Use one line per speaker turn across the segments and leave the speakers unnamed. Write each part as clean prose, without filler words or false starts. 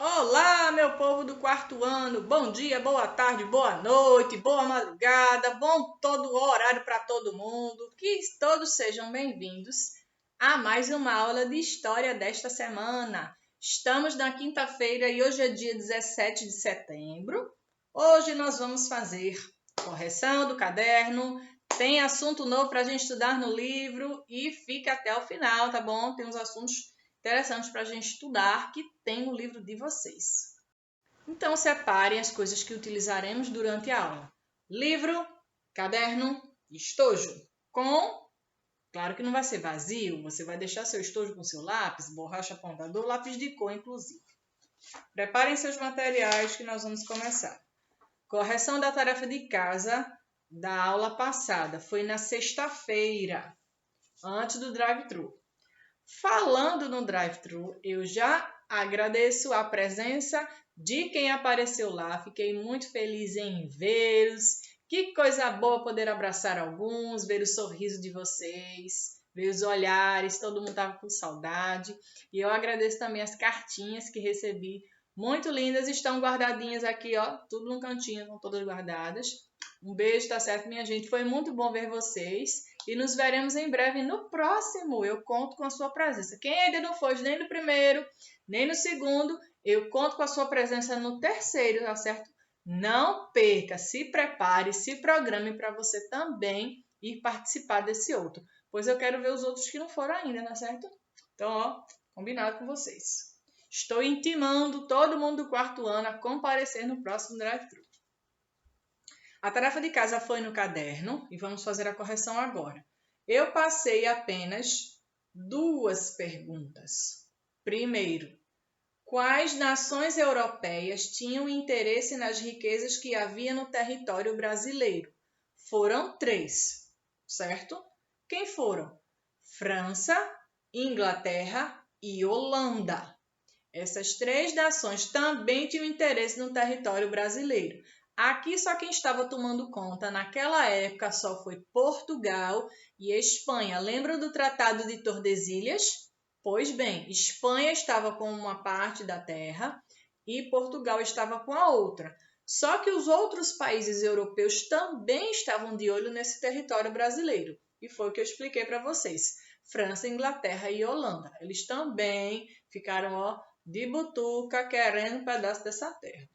Olá, meu povo do quarto ano. Bom dia, boa tarde, boa noite, boa madrugada, bom todo horário para todo mundo. Que todos sejam bem-vindos a mais uma aula de história desta semana. Estamos na quinta-feira e hoje é dia 17 de setembro. Hoje nós vamos fazer correção do caderno. Tem assunto novo para a gente estudar no livro e fica até o final, tá bom? Tem uns assuntos interessantes para a gente estudar que tem no livro de vocês. Então, separem as coisas que utilizaremos durante a aula. Livro, caderno e estojo. Claro que não vai ser vazio, você vai deixar seu estojo com seu lápis, borracha apontador, lápis de cor, inclusive. Preparem seus materiais que nós vamos começar. Correção da tarefa de casa da aula passada. Foi na sexta-feira, antes do drive-thru. Falando no drive-thru, eu já agradeço a presença de quem apareceu lá. Fiquei muito feliz em vê-los. Que coisa boa poder abraçar alguns, ver o sorriso de vocês, ver os olhares, todo mundo estava com saudade. E eu agradeço também as cartinhas que recebi, muito lindas, estão guardadinhas aqui, ó, tudo num cantinho, estão todas guardadas. Um beijo, tá certo, minha gente? Foi muito bom ver vocês e nos veremos em breve no próximo. Eu conto com a sua presença. Quem ainda não foi nem no primeiro, nem no segundo, eu conto com a sua presença no terceiro, tá certo? Não perca, se prepare, se programe para você também ir participar desse outro, pois eu quero ver os outros que não foram ainda, tá certo? Então, ó, combinado com vocês. Estou intimando todo mundo do quarto ano a comparecer no próximo drive-thru. A tarefa de casa foi no caderno e vamos fazer a correção agora. Eu passei apenas 2 perguntas. Primeiro, quais nações europeias tinham interesse nas riquezas que havia no território brasileiro? Foram 3, certo? Quem foram? França, Inglaterra e Holanda. Essas 3 nações também tinham interesse no território brasileiro. Aqui só quem estava tomando conta naquela época só foi Portugal e Espanha. Lembram do Tratado de Tordesilhas? Pois bem, Espanha estava com uma parte da terra e Portugal estava com a outra. Só que os outros países europeus também estavam de olho nesse território brasileiro. E foi o que eu expliquei para vocês. França, Inglaterra e Holanda. Eles também ficaram, ó, de butuca querendo um pedaço dessa terra.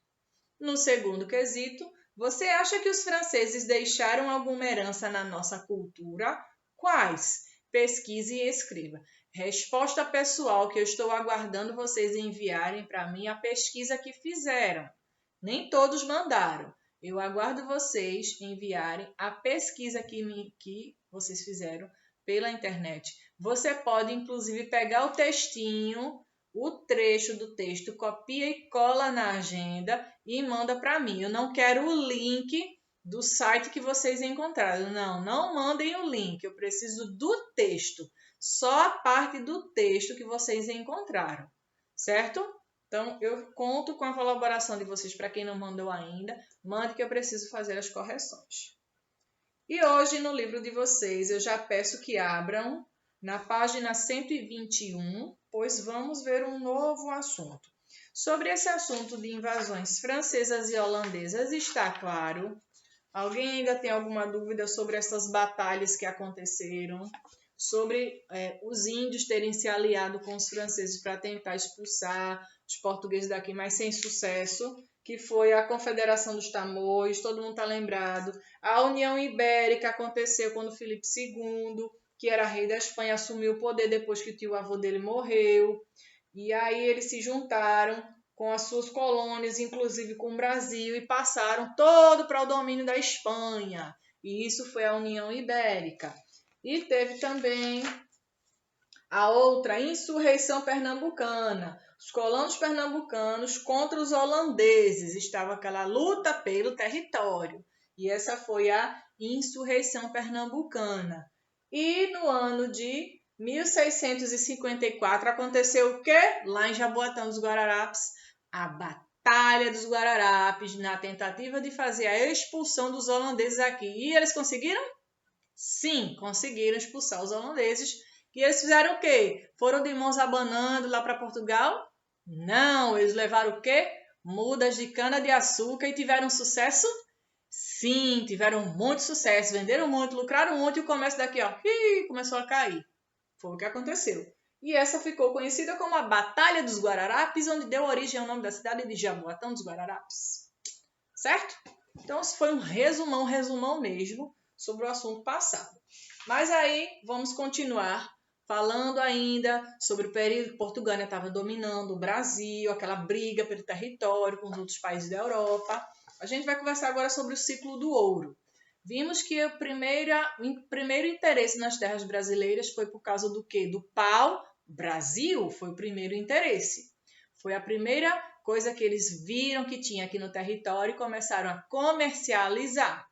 No segundo quesito, você acha que os franceses deixaram alguma herança na nossa cultura? Quais? Pesquise e escreva. Resposta pessoal que eu estou aguardando vocês enviarem para mim a pesquisa que fizeram. Nem todos mandaram. Eu aguardo vocês enviarem a pesquisa que vocês fizeram pela internet. Você pode, inclusive, pegar o textinho, o trecho do texto, copia e cola na agenda e manda para mim. Eu não quero o link do site que vocês encontraram. Não mandem o link. Eu preciso do texto. Só a parte do texto que vocês encontraram, certo? Então, eu conto com a colaboração de vocês. Para quem não mandou ainda, mande que eu preciso fazer as correções. E hoje, no livro de vocês, eu já peço que abram na página 121, pois vamos ver um novo assunto. Sobre esse assunto de invasões francesas e holandesas, está claro? Alguém ainda tem alguma dúvida sobre essas batalhas que aconteceram? Sobre os índios terem se aliado com os franceses para tentar expulsar os portugueses daqui, mas sem sucesso, que foi a Confederação dos Tamoios, todo mundo está lembrado. A União Ibérica aconteceu quando Filipe II, que era rei da Espanha, assumiu o poder depois que o tio-avô dele morreu. E aí eles se juntaram com as suas colônias, inclusive com o Brasil, e passaram todo para o domínio da Espanha. E isso foi a União Ibérica. E teve também a outra insurreição pernambucana. Os colonos pernambucanos contra os holandeses. Estava aquela luta pelo território. E essa foi a insurreição pernambucana. E no ano de 1654 aconteceu o quê? Lá em Jaboatão dos Guararapes, a Batalha dos Guararapes, na tentativa de fazer a expulsão dos holandeses aqui. E eles conseguiram? Sim, conseguiram expulsar os holandeses. E eles fizeram o quê? Foram de mãos abanando lá para Portugal? Não, eles levaram o quê? Mudas de cana-de-açúcar e tiveram sucesso? Sim, tiveram muito sucesso, venderam muito, lucraram muito e o comércio daqui, ó, começou a cair. Foi o que aconteceu. E essa ficou conhecida como a Batalha dos Guararapes, onde deu origem ao nome da cidade de Jaboatão dos Guararapes. Certo? Então, isso foi um resumão mesmo sobre o assunto passado. Mas aí, vamos continuar falando ainda sobre o período que Portugal estava dominando o Brasil, aquela briga pelo território com os outros países da Europa. A gente vai conversar agora sobre o ciclo do ouro. Vimos que o primeiro interesse nas terras brasileiras foi por causa do quê? Do pau-brasil, foi o primeiro interesse. Foi a primeira coisa que eles viram que tinha aqui no território e começaram a comercializar.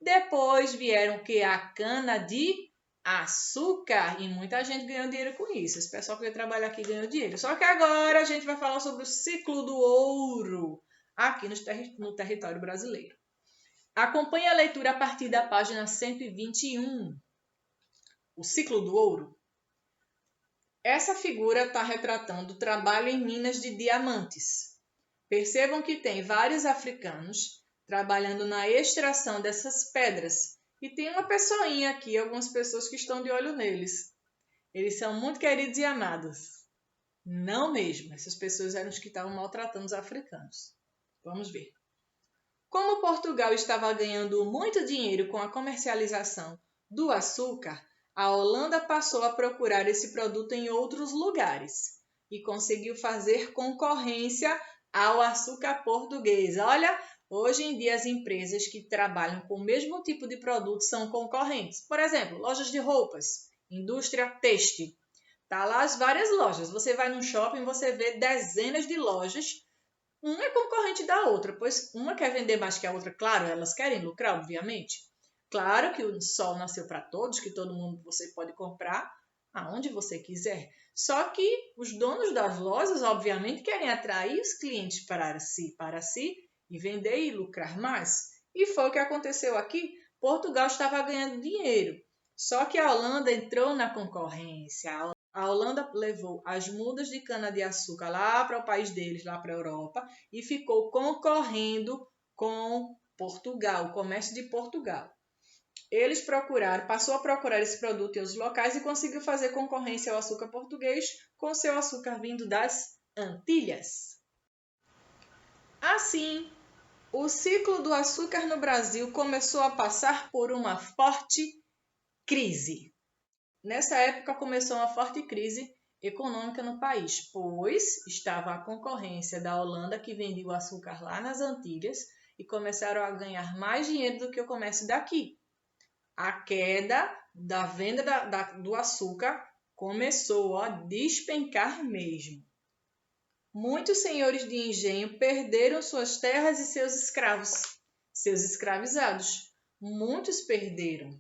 Depois vieram que a cana de açúcar e muita gente ganhou dinheiro com isso. Esse pessoal que veio trabalhar aqui ganhou dinheiro. Só que agora a gente vai falar sobre o ciclo do ouro aqui no território brasileiro. Acompanhe a leitura a partir da página 121. O ciclo do ouro. Essa figura está retratando o trabalho em minas de diamantes. Percebam que tem vários africanos trabalhando na extração dessas pedras. E tem uma pessoinha aqui, algumas pessoas que estão de olho neles. Eles são muito queridos e amados. Não mesmo, essas pessoas eram os que estavam maltratando os africanos. Vamos ver. Como Portugal estava ganhando muito dinheiro com a comercialização do açúcar, a Holanda passou a procurar esse produto em outros lugares e conseguiu fazer concorrência ao açúcar português. Olha, hoje em dia as empresas que trabalham com o mesmo tipo de produto são concorrentes. Por exemplo, lojas de roupas, indústria têxtil. Tá lá as várias lojas. Você vai num shopping, você vê dezenas de lojas. Uma é concorrente da outra, pois uma quer vender mais que a outra. Claro, elas querem lucrar, obviamente. Claro que o sol nasceu para todos, que todo mundo você pode comprar aonde você quiser. Só que os donos das lojas, obviamente, querem atrair os clientes para si e vender e lucrar mais. E foi o que aconteceu aqui. Portugal estava ganhando dinheiro. Só que a Holanda entrou na concorrência. A Holanda levou as mudas de cana-de-açúcar lá para o país deles, lá para a Europa, e ficou concorrendo com Portugal, o comércio de Portugal. Eles passou a procurar esse produto em outros locais e conseguiu fazer concorrência ao açúcar português com seu açúcar vindo das Antilhas. Assim, o ciclo do açúcar no Brasil começou a passar por uma forte crise. Nessa época começou uma forte crise econômica no país, pois estava a concorrência da Holanda que vendia o açúcar lá nas Antilhas e começaram a ganhar mais dinheiro do que o comércio daqui. A queda da venda do açúcar começou a despencar mesmo. Muitos senhores de engenho perderam suas terras e seus escravizados. Muitos perderam.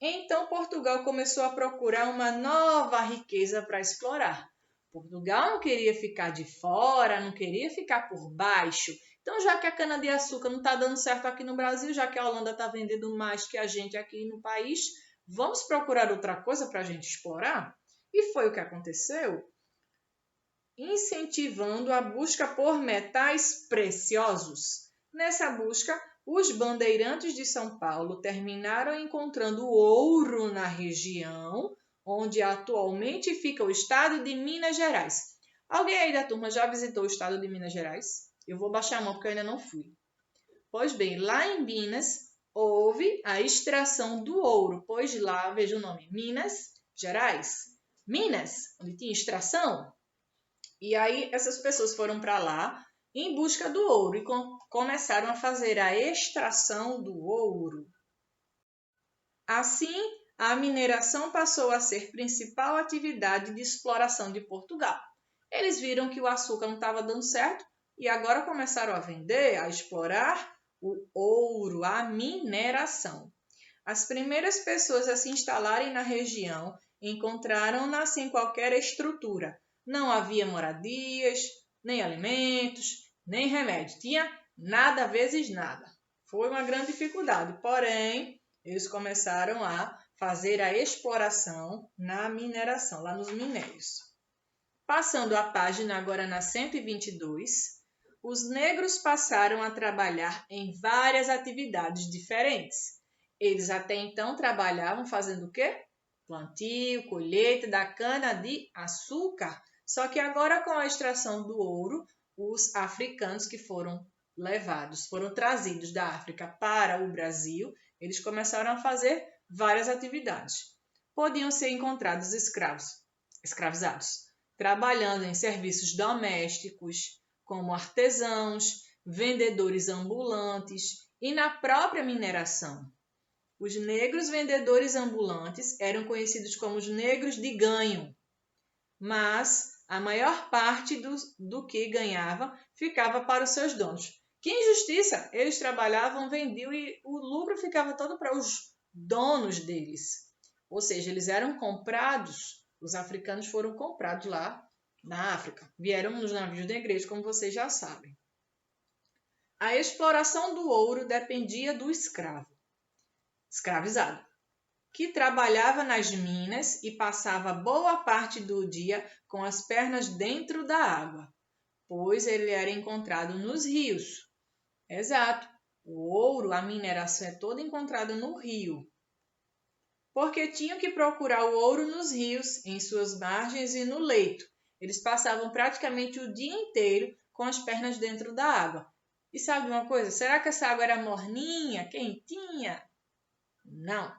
Então, Portugal começou a procurar uma nova riqueza para explorar. Portugal não queria ficar de fora, não queria ficar por baixo. Então, já que a cana-de-açúcar não está dando certo aqui no Brasil, já que a Holanda está vendendo mais que a gente aqui no país, vamos procurar outra coisa para a gente explorar? E foi o que aconteceu, incentivando a busca por metais preciosos. Nessa busca, os bandeirantes de São Paulo terminaram encontrando ouro na região onde atualmente fica o estado de Minas Gerais. Alguém aí da turma já visitou o estado de Minas Gerais? Eu vou baixar a mão porque eu ainda não fui. Pois bem, lá em Minas houve a extração do ouro, pois lá, veja o nome, Minas Gerais. Minas, onde tinha extração. E aí essas pessoas foram para lá em busca do ouro e começaram a fazer a extração do ouro. Assim, a mineração passou a ser principal atividade de exploração de Portugal. Eles viram que o açúcar não estava dando certo e agora começaram a vender, a explorar o ouro, a mineração. As primeiras pessoas a se instalarem na região encontraram-na sem qualquer estrutura. Não havia moradias, nem alimentos, nem remédio. Tinha nada vezes nada. Foi uma grande dificuldade, porém, eles começaram a fazer a exploração na mineração, lá nos minérios. Passando a página agora na 122, os negros passaram a trabalhar em várias atividades diferentes. Eles até então trabalhavam fazendo o quê? Plantio, colheita da cana-de-açúcar. Só que agora, com a extração do ouro, os africanos que foram trazidos da África para o Brasil, eles começaram a fazer várias atividades. Podiam ser encontrados escravizados, trabalhando em serviços domésticos, como artesãos, vendedores ambulantes e na própria mineração. Os negros vendedores ambulantes eram conhecidos como os negros de ganho, mas a maior parte do que ganhava ficava para os seus donos. Que injustiça! Eles trabalhavam, vendiam e o lucro ficava todo para os donos deles. Ou seja, eles eram comprados, os africanos foram comprados lá na África. Vieram nos navios negreiros, como vocês já sabem. A exploração do ouro dependia do escravizado, que trabalhava nas minas e passava boa parte do dia com as pernas dentro da água, pois ele era encontrado nos rios. Exato, o ouro, a mineração é toda encontrada no rio, porque tinham que procurar o ouro nos rios, em suas margens e no leito. Eles passavam praticamente o dia inteiro com as pernas dentro da água. E sabe uma coisa? Será que essa água era morninha, quentinha? Não.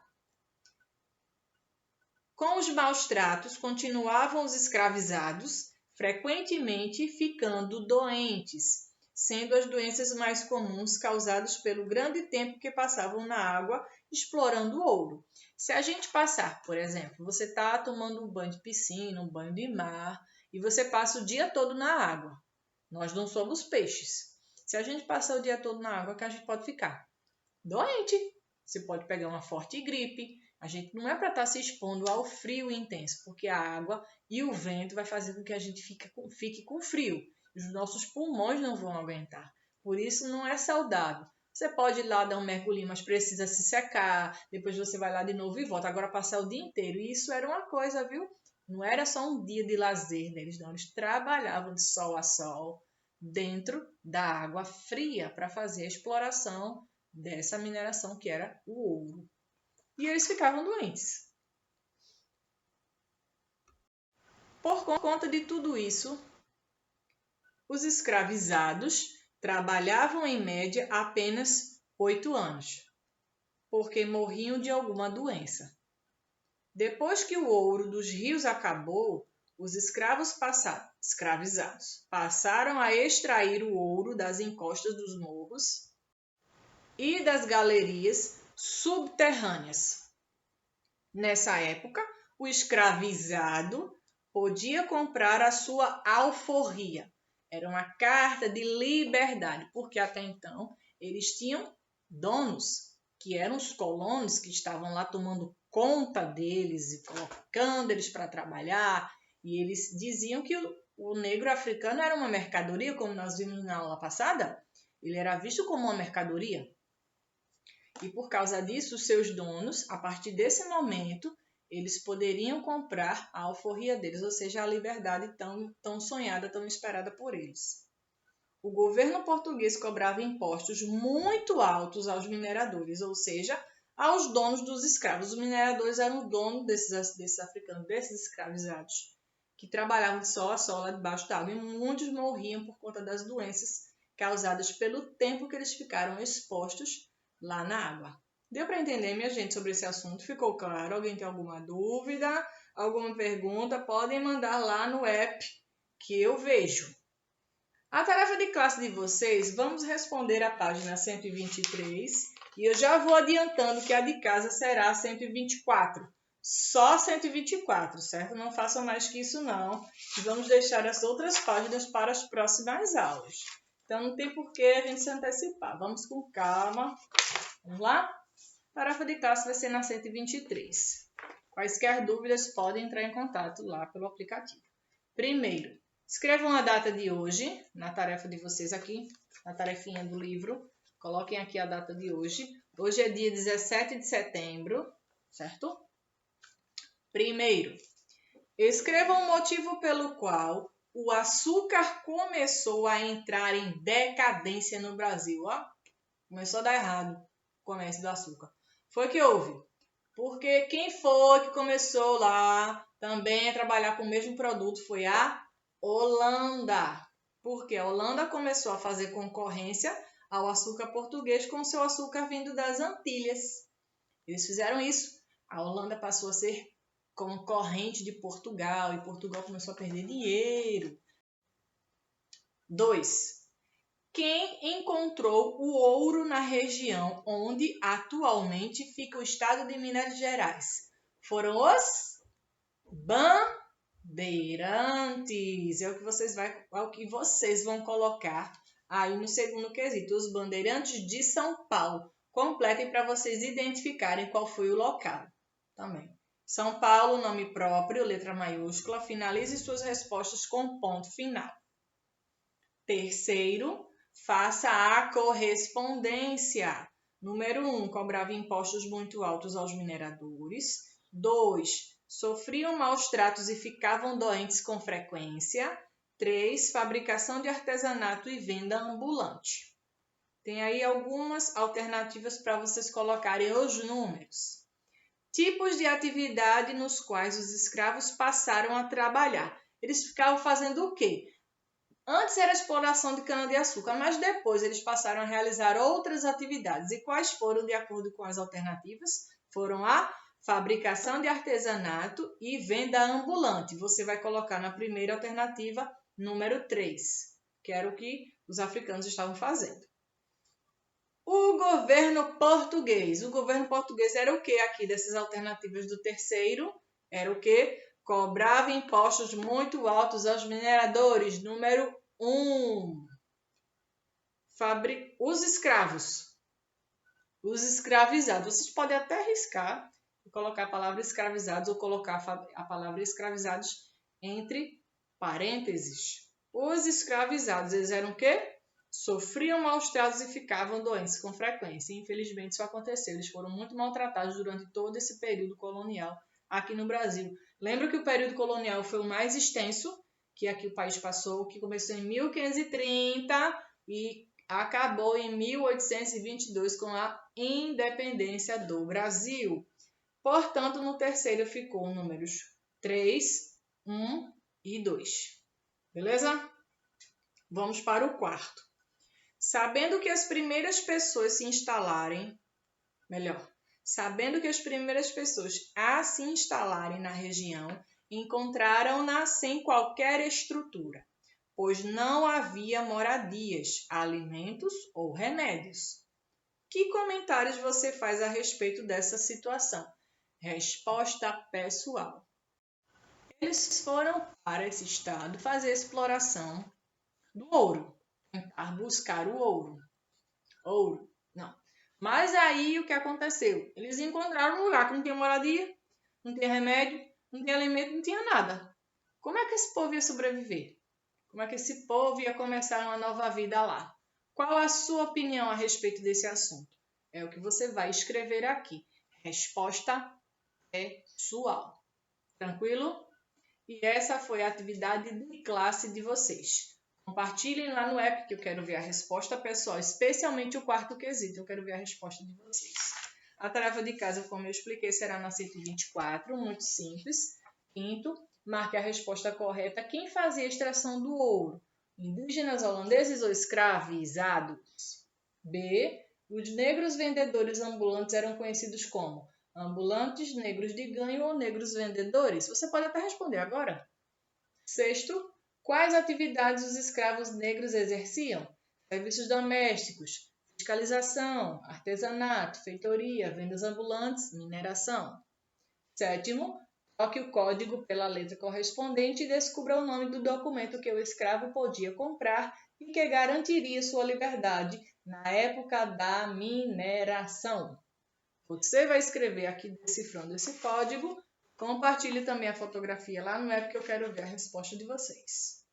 Com os maus tratos, continuavam os escravizados, frequentemente ficando doentes, sendo as doenças mais comuns causadas pelo grande tempo que passavam na água explorando o ouro. Se a gente passar, por exemplo, você está tomando um banho de piscina, um banho de mar, e você passa o dia todo na água. Nós não somos peixes. Se a gente passar o dia todo na água, que a gente pode ficar doente. Você pode pegar uma forte gripe. A gente não é para estar se expondo ao frio intenso, porque a água e o vento vai fazer com que a gente fique com frio. Os nossos pulmões não vão aguentar. Por isso não é saudável. Você pode ir lá dar um mergulhinho, mas precisa se secar. Depois você vai lá de novo e volta. Agora passar o dia inteiro. E isso era uma coisa, viu? Não era só um dia de lazer deles, não. Eles trabalhavam de sol a sol dentro da água fria para fazer a exploração dessa mineração que era o ouro. E eles ficavam doentes. Por conta de tudo isso, os escravizados trabalhavam em média apenas 8 anos, porque morriam de alguma doença. Depois que o ouro dos rios acabou, os escravizados passaram a extrair o ouro das encostas dos morros e das galerias subterrâneas. Nessa época, o escravizado podia comprar a sua alforria. Era uma carta de liberdade, porque até então eles tinham donos, que eram os colonos que estavam lá tomando conta deles e colocando eles para trabalhar. E eles diziam que o negro africano era uma mercadoria, como nós vimos na aula passada. Ele era visto como uma mercadoria. E por causa disso, os seus donos, a partir desse momento, eles poderiam comprar a alforria deles, ou seja, a liberdade tão sonhada, tão esperada por eles. O governo português cobrava impostos muito altos aos mineradores, ou seja, aos donos dos escravos. Os mineradores eram os donos desses africanos, desses escravizados, que trabalhavam de sol a sol lá debaixo da água. E muitos morriam por conta das doenças causadas pelo tempo que eles ficaram expostos lá na água. Deu para entender, minha gente, sobre esse assunto? Ficou claro? Alguém tem alguma dúvida? Alguma pergunta? Podem mandar lá no app que eu vejo. A tarefa de classe de vocês, vamos responder a página 123 e eu já vou adiantando que a de casa será 124. Só 124, certo? Não façam mais que isso não. E vamos deixar as outras páginas para as próximas aulas. Então não tem por que a gente se antecipar. Vamos com calma. Vamos lá? A tarefa de classe vai ser na 123. Quaisquer dúvidas podem entrar em contato lá pelo aplicativo. Primeiro, escrevam a data de hoje na tarefa de vocês aqui, na tarefinha do livro. Coloquem aqui a data de hoje. Hoje é dia 17 de setembro, certo? Primeiro, Escreva um motivo pelo qual o açúcar começou a entrar em decadência no Brasil. Ó, começou a dar errado o comércio do açúcar. Foi que houve? Porque quem foi que começou lá também a trabalhar com o mesmo produto foi a Holanda. Porque a Holanda começou a fazer concorrência ao açúcar português com o seu açúcar vindo das Antilhas. Eles fizeram isso. A Holanda passou a ser concorrente de Portugal e Portugal começou a perder dinheiro. 2. Quem encontrou o ouro na região onde atualmente fica o estado de Minas Gerais? Foram os bandeirantes. É o que vocês vão colocar aí no segundo quesito. Os bandeirantes de São Paulo. Completem para vocês identificarem qual foi o local também. São Paulo, nome próprio, letra maiúscula. Finalize suas respostas com ponto final. Terceiro, faça a correspondência. Número 1, cobrava impostos muito altos aos mineradores. 2, sofriam maus tratos e ficavam doentes com frequência. 3, fabricação de artesanato e venda ambulante. Tem aí algumas alternativas para vocês colocarem os números. Tipos de atividade nos quais os escravos passaram a trabalhar. Eles ficavam fazendo o quê? Antes era a exploração de cana-de-açúcar, mas depois eles passaram a realizar outras atividades. E quais foram, de acordo com as alternativas? Foram a fabricação de artesanato e venda ambulante. Você vai colocar na primeira alternativa, número 3, que era o que os africanos estavam fazendo. O governo português. O governo português era o que aqui dessas alternativas do terceiro? Era o que? Cobrava impostos muito altos aos mineradores. Número 1. Os escravos. Os escravizados. Vocês podem até arriscar e colocar a palavra escravizados ou colocar a palavra escravizados entre parênteses. Os escravizados, eles eram o quê? Sofriam maus tratos e ficavam doentes com frequência. Infelizmente, isso aconteceu. Eles foram muito maltratados durante todo esse período colonial aqui no Brasil. Lembra que o período colonial foi o mais extenso que aqui o país passou, que começou em 1530 e acabou em 1822 com a independência do Brasil. Portanto, no terceiro ficou números 3, 1 e 2. Beleza? Vamos para o quarto. Sabendo que as primeiras pessoas se instalarem na região, encontraram-na sem qualquer estrutura, pois não havia moradias, alimentos ou remédios. Que comentários você faz a respeito dessa situação? Resposta pessoal. Eles foram para esse estado fazer exploração do ouro, tentar buscar o ouro. Não. Mas aí o que aconteceu? Eles encontraram um lugar que não tinha moradia, não tinha remédio, não tinha alimento, não tinha nada. Como é que esse povo ia sobreviver? Como é que esse povo ia começar uma nova vida lá? Qual a sua opinião a respeito desse assunto? É o que você vai escrever aqui. Resposta pessoal. Tranquilo? E essa foi a atividade de classe de vocês. Compartilhem lá no app que eu quero ver a resposta pessoal, especialmente o quarto quesito. Eu quero ver a resposta de vocês. A tarefa de casa, como eu expliquei, será na 124, muito simples. Quinto, marque a resposta correta. Quem fazia a extração do ouro? Indígenas, holandeses ou escravizados? B. Os negros vendedores ambulantes eram conhecidos como ambulantes, negros de ganho ou negros vendedores? Você pode até responder agora. Sexto, quais atividades os escravos negros exerciam? Serviços domésticos, fiscalização, artesanato, feitoria, vendas ambulantes, mineração. Sétimo, troque o código pela letra correspondente e descubra o nome do documento que o escravo podia comprar e que garantiria sua liberdade na época da mineração. Você vai escrever aqui decifrando esse código. Compartilhe também a fotografia lá no app que eu quero ver a resposta de vocês.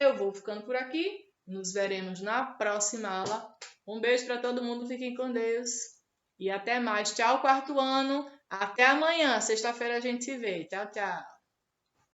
Eu vou ficando por aqui. Nos veremos na próxima aula. Um beijo para todo mundo. Fiquem com Deus. E até mais. Tchau, quarto ano. Até amanhã. Sexta-feira a gente se vê. Tchau, tchau.